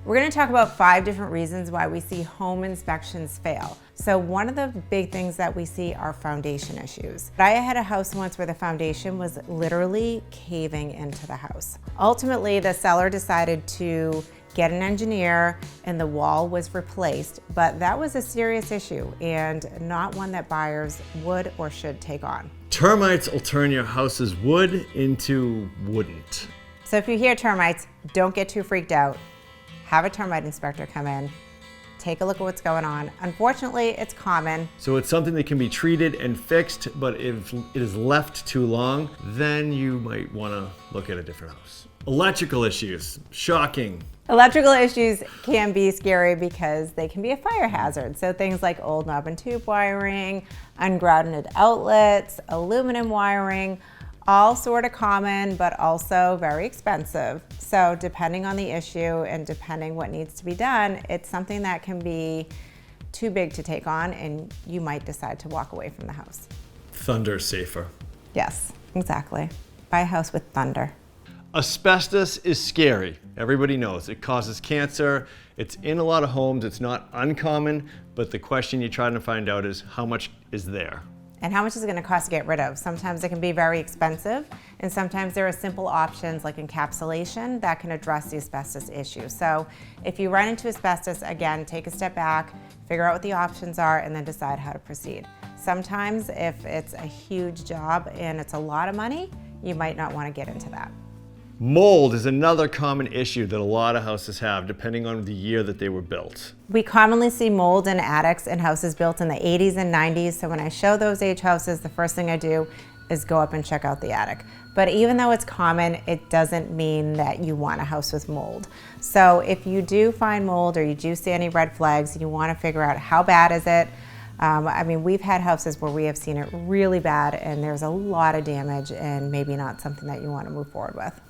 We're going to talk about 5 different reasons why we see home inspections fail. So one of the big things that we see are foundation issues. I had a house once where the foundation was literally caving into the house. Ultimately, the seller decided to get an engineer and the wall was replaced, but that was a serious issue and not one that buyers would or should take on. Termites will turn your house's wood into wouldn't. So if you hear termites, don't get too freaked out. Have a termite inspector come in, take a look at what's going on. Unfortunately, it's common. So it's something that can be treated and fixed, but if it is left too long, then you might want to look at a different house. Electrical issues, shocking. Electrical issues can be scary because they can be a fire hazard. So things like old knob and tube wiring, ungrounded outlets, aluminum wiring, all sort of common, but also very expensive. So depending on the issue and depending what needs to be done, it's something that can be too big to take on and you might decide to walk away from the house. Thunder safer. Yes, exactly. Buy a house with thunder. Asbestos is scary. Everybody knows it causes cancer. It's in a lot of homes. It's not uncommon, but the question you're trying to find out is how much is there? And how much is it going to cost to get rid of? Sometimes it can be very expensive, and sometimes there are simple options like encapsulation that can address the asbestos issue. So if you run into asbestos, again, take a step back, figure out what the options are, and then decide how to proceed. Sometimes if it's a huge job and it's a lot of money, you might not want to get into that. Mold is another common issue that a lot of houses have, depending on the year that they were built. We commonly see mold in attics in houses built in the 80s and 90s, so when I show those age houses, the first thing I do is go up and check out the attic. But even though it's common, it doesn't mean that you want a house with mold. So if you do find mold or you do see any red flags, you want to figure out how bad is it. We've had houses where we have seen it really bad and there's a lot of damage and maybe not something that you want to move forward with.